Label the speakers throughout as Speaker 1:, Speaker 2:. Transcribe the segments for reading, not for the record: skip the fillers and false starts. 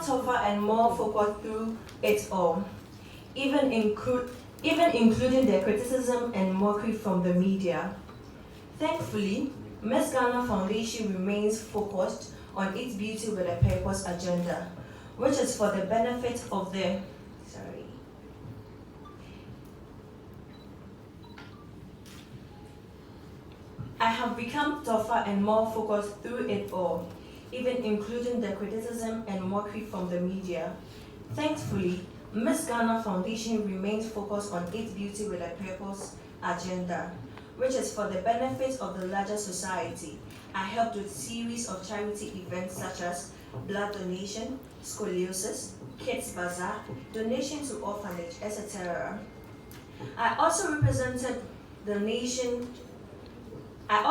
Speaker 1: tougher and more focused through it all, even, even including the criticism and mockery from the media. Thankfully, Miss Ghana Foundation remains focused on its Beauty with a Purpose agenda, which is for the benefit of the I have become tougher and more focused through it all, even including the criticism and mockery from the media. Thankfully, Miss Ghana Foundation remains focused on its Beauty with a Purpose agenda, which is for the benefit of the larger society. I helped with a series of charity events such as blood donation, scoliosis, kids bazaar, donation to orphanage, etc. I also represented the nation at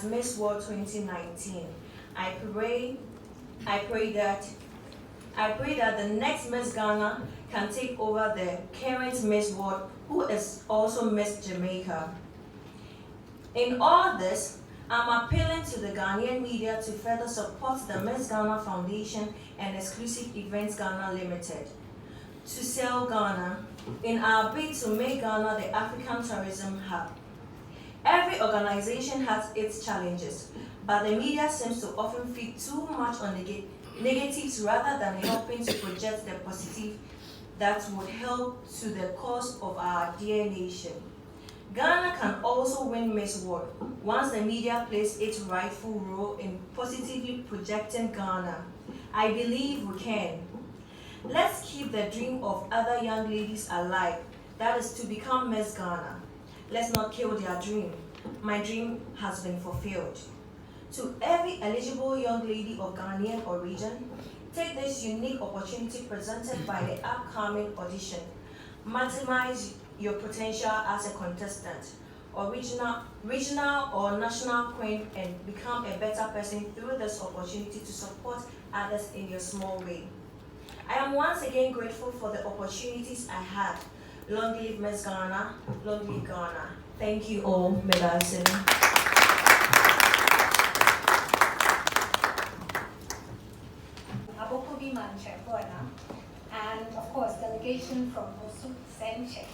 Speaker 1: Miss World 2019. I pray that the next Miss Ghana can take over the current Miss World, who is also Miss Jamaica. In all this, I'm appealing to the Ghanaian media to further support the Miss Ghana Foundation and Exclusive Events Ghana Limited to sell Ghana in our bid to make Ghana the African tourism hub. Every organization has its challenges, but the media seems to often feed too much on negatives rather than helping to project the positive that would help to the cause of our dear nation. Ghana can also win Miss World once the media plays its rightful role in positively projecting Ghana. I believe we can. Let's keep the dream of other young ladies alive, that is to become Miss Ghana. Let's not kill their dream. My dream has been fulfilled. To every eligible young lady of Ghanaian origin, take this unique opportunity presented by the upcoming audition. Maximize your potential as a contestant, or regional or national queen, and become a better person through this opportunity to support others in your small way. I am once again grateful for the opportunities I had. Long live Miss Ghana, long live Ghana. Thank you all, Medicine.
Speaker 2: Abokobi Manche, and of course, delegation from Osu Senche.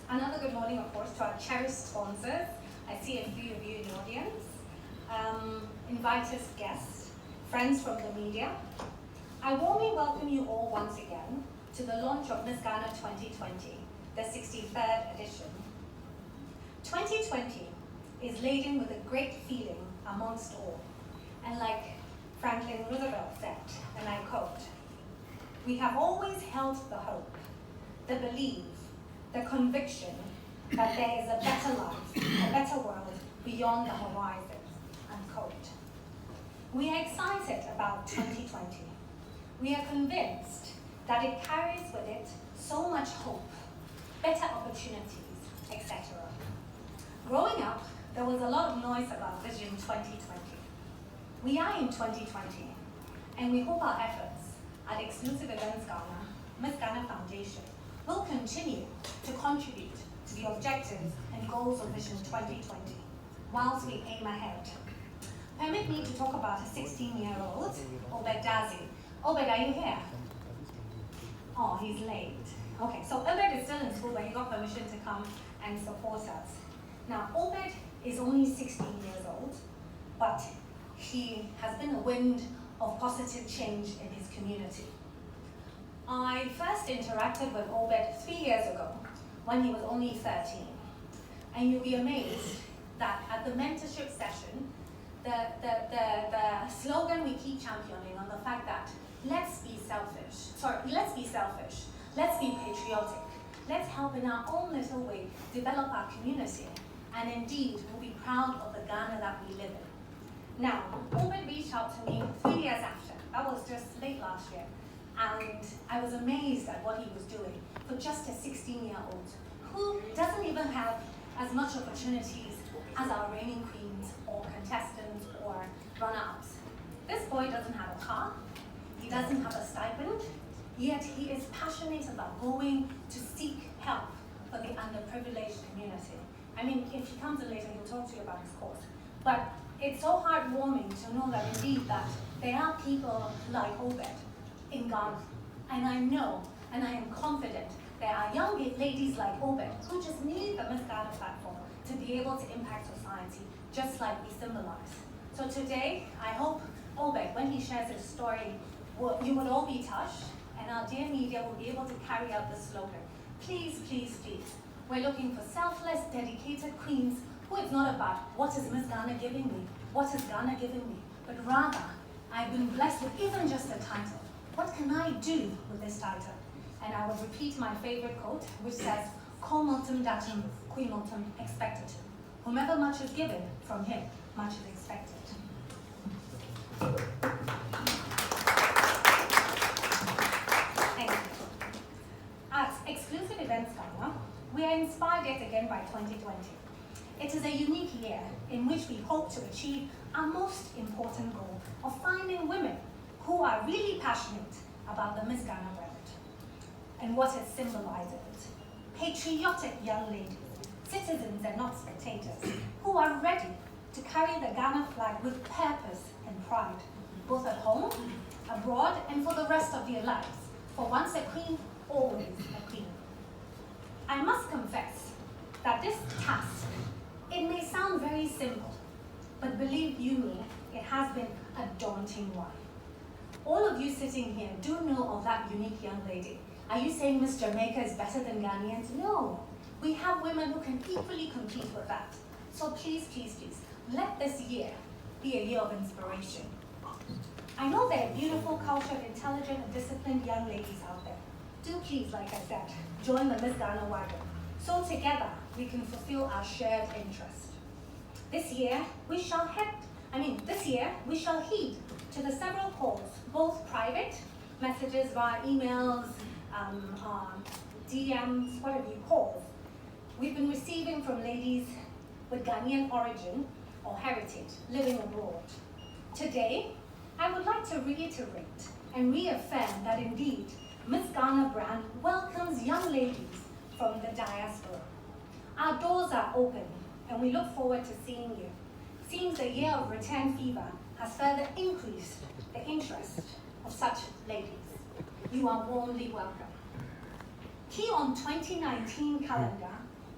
Speaker 2: Another good morning, of course, to our cherished sponsors. I see a few of you in the audience. Invited guests, friends from the media. I warmly welcome you all once again to the launch of Miss Ghana 2020, the 63rd edition. 2020 is laden with a great feeling amongst all. And like Franklin Roosevelt said, and I quote, "We have always held the hope, the belief, the conviction that there is a better life, a better world beyond the horizon," unquote. We are excited about 2020. We are convinced that it carries with it so much hope, better opportunities, etc. Growing up, there was a lot of noise about Vision 2020. We are in 2020, and we hope our efforts at Exclusive Events Ghana, Miss Ghana Foundation, will continue to contribute to the objectives and goals of Vision 2020, whilst we aim ahead. Permit me to talk about a 16-year-old, Obed Dazi. Obed, are you here? Oh, he's late. Okay, so Obed is still in school, but he got permission to come and support us. Now, Obed is only 16 years old, but he has been a wind of positive change in his community. I first interacted with Obed 3 years ago, when he was only 13. And you'll be amazed that at the mentorship session, the slogan we keep championing on the fact that let's be selfish, let's be patriotic, let's help in our own little way develop our community, and indeed we'll be proud of the Ghana that we live in. Now, Obed reached out to me 3 years after, that was just late last year, and I was amazed at what he was doing for just a 16-year-old who doesn't even have as much opportunities as our reigning queens or contestants or runner-ups. This boy doesn't have a car, he doesn't have a stipend, yet he is passionate about going to seek help for the underprivileged community. I mean, if he comes in later, he'll talk to you about his course. But it's so heartwarming to know that indeed that there are people like Obed in Ghana. And I know, and I am confident, there are young ladies like Obed who just need the Miss Ghana platform to be able to impact society, just like we symbolize. So today, I hope Obed, when he shares his story, you will all be touched, and our dear media will be able to carry out the slogan. Please, please, please. We're looking for selfless, dedicated queens who it's not about what is Miss Ghana giving me, what is Ghana giving me, but rather, I've been blessed with even just a title. What can I do with this title? And I will repeat my favorite quote, which says, Quo multum datum, qui multum expectatum. Whomever much is given, from him much is expected. Thank you. At Exclusive Events Ghana, we are inspired yet again by 2020. It is a unique year in which we hope to achieve our most important goal of finding women who are really passionate about the Miss Ghana brand and what it symbolizes. Patriotic young ladies, citizens and not spectators, who are ready to carry the Ghana flag with purpose and pride, both at home, abroad, and for the rest of their lives. For once a queen, always a queen. I must confess that this task, it may sound very simple, but believe you me, it has been a daunting one. All of you sitting here do know of that unique young lady. Are you saying Miss Jamaica is better than Ghanaians? No. We have women who can equally compete with that. So please, please, please, let this year be a year of inspiration. I know there are beautiful, cultured, intelligent, and disciplined young ladies out there. Do please, like I said, join the Miss Ghana wagon. So together, we can fulfill our shared interest. This year, we shall heed to the several calls, both private messages via emails, DMs, whatever you call, we've been receiving from ladies with Ghanaian origin or heritage living abroad. Today, I would like to reiterate and reaffirm that indeed, Miss Ghana brand welcomes young ladies from the diaspora. Our doors are open and we look forward to seeing you. Seems the year of return fever has further increased the interest of such ladies. You are warmly welcome. Key on 2019 calendar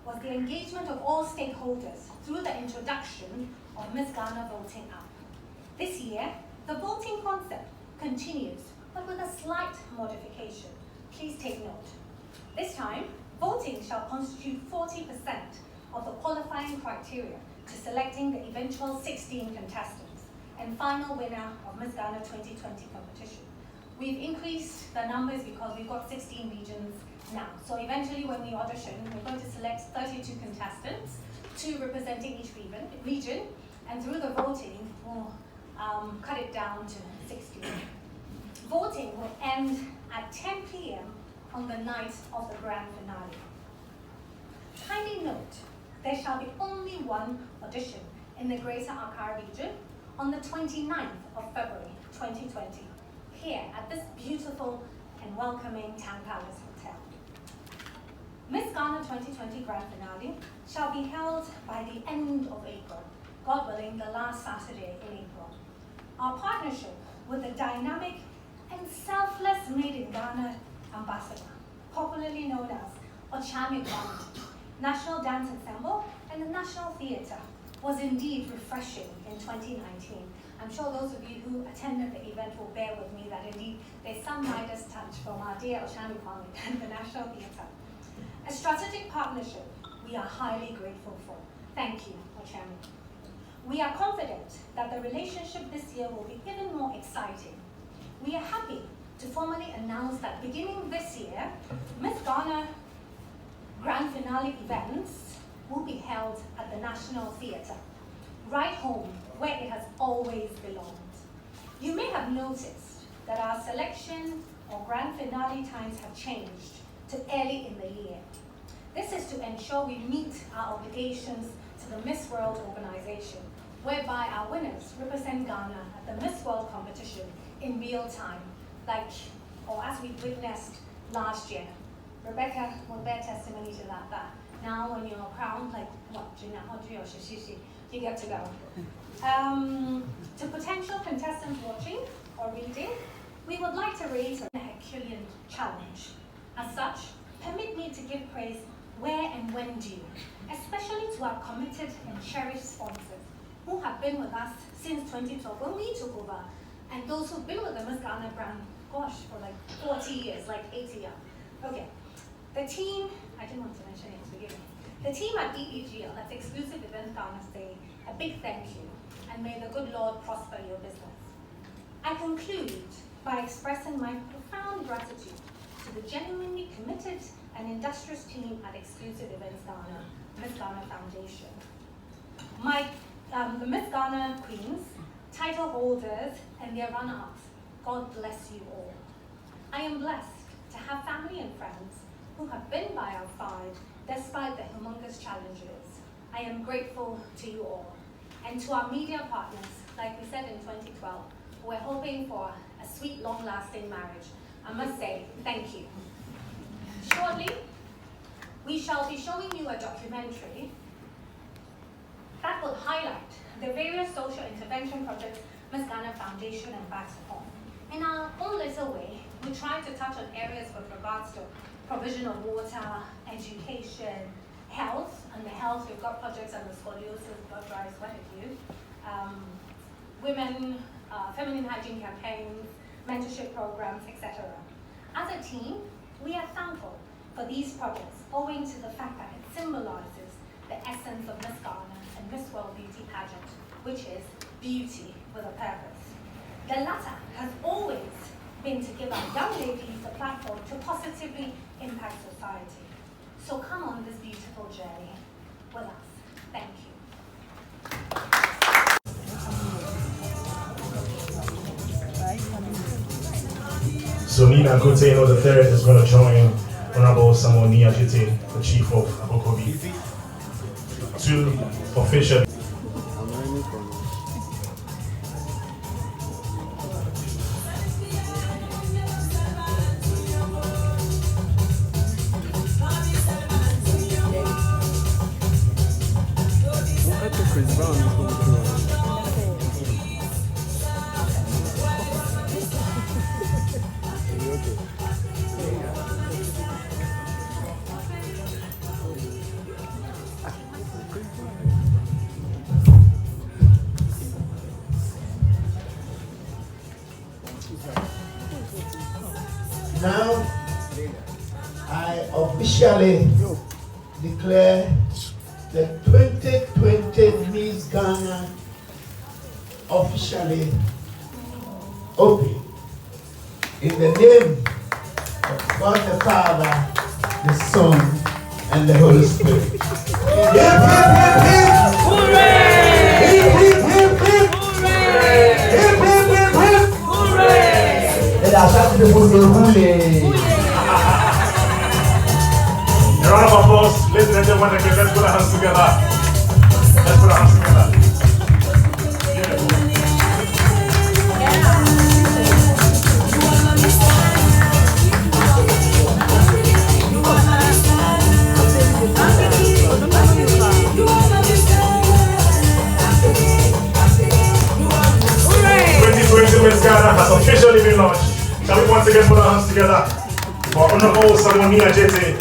Speaker 2: was the engagement of all stakeholders through the introduction of Miss Ghana Voting app. This year, the voting concept continues, but with a slight modification. Please take note. This time, voting shall constitute 40% of the qualifying criteria to selecting the eventual 16 contestants and final winner of Miss Ghana 2020 competition. We've increased the numbers because we've got 16 regions now. So eventually when we audition, we're going to select 32 contestants, 2 representing each region, and through the voting, we'll cut it down to 16. Voting will end at 10 p.m. on the night of the grand finale. Kindly note, there shall be only one audition in the Greater Accra region on the 29th of February 2020, here at this beautiful and welcoming Town Palace Hotel. Miss Ghana 2020 Grand Finale shall be held by the end of April, God willing, the last Saturday in April. Our partnership with the dynamic and selfless Made in Ghana ambassador, popularly known as Ochami Kwame, National Dance Ensemble, and the National Theatre was indeed refreshing in 2019. I'm sure those of you who attended the event will bear with me that indeed there's some Midas touch from our dear Ochami Kwame and the National Theatre. A strategic partnership we are highly grateful for. Thank you, Ochami. We are confident that the relationship this year will be even more exciting. We are happy to formally announce that beginning this year, Miss Ghana Grand Finale events will be held at the National Theatre, right home where it has always belonged. You may have noticed that our selection or grand finale times have changed to early in the year. This is to ensure we meet our obligations to the Miss World organization, whereby our winners represent Ghana at the Miss World competition in real time, or as we witnessed last year. Rebecca will bear testimony to that now when you're crowned, like what, Gina, you get to go. To potential contestants watching or reading, we would like to raise a Herculean challenge. As such, permit me to give praise where and when due, especially to our committed and cherished sponsors who have been with us since 2012 when we took over, and those who've been with the Miss Ghana brand, gosh, for like 40 years, like 80 years. Okay, the team, I didn't want to mention it to begin with. The team at EEGL, that's Exclusive Events Ghana, say a big thank you, and may the good Lord prosper your business. I conclude by expressing my profound gratitude to the genuinely committed and industrious team at Exclusive Events Ghana, Miss Ghana Foundation. The Miss Ghana Queens, title holders, and their runner-ups, God bless you all. I am blessed to have family and friends who have been by our side despite the humongous challenges. I am grateful to you all. And to our media partners, like we said in 2012, we're hoping for a sweet, long-lasting marriage. I must say, thank you. Shortly, we shall be showing you a documentary that will highlight the various social intervention projects Miss Ghana Foundation embarks upon. In our own little way, we try to touch on areas with regards to provision of water, education, health. Under health, we've got projects under scoliosis, blood drives, what have you. Women, feminine hygiene campaigns, mentorship programs, etc. As a team, we are thankful for these projects owing to the fact that it symbolizes the essence of Miss Ghana and Miss World Beauty Pageant, which is beauty with a purpose. The latter has always been to give our young ladies a platform to positively impact society. So come on this beautiful journey with us. Thank you.
Speaker 3: So Nina Kuteno III is going to join Honorable Samuel Niajite, the Chief of Abokobi, to officially.
Speaker 4: Now, I officially declare the 2020 Miss Ghana officially open. In the name of God the Father, the Son, and the Holy Spirit. Hip, hip, hip, hip. Hooray! Hip, hip, hip, hip. Hooray! Hip, hip, hip, hip. Hooray! And I shall be the hooray.
Speaker 3: A round of applause, ladies and gentlemen. Let's put our hands together. Let's put our hands together. Miss Ghana has officially been launched. Shall we once again put our hands together for Honorable Samuel Niajite,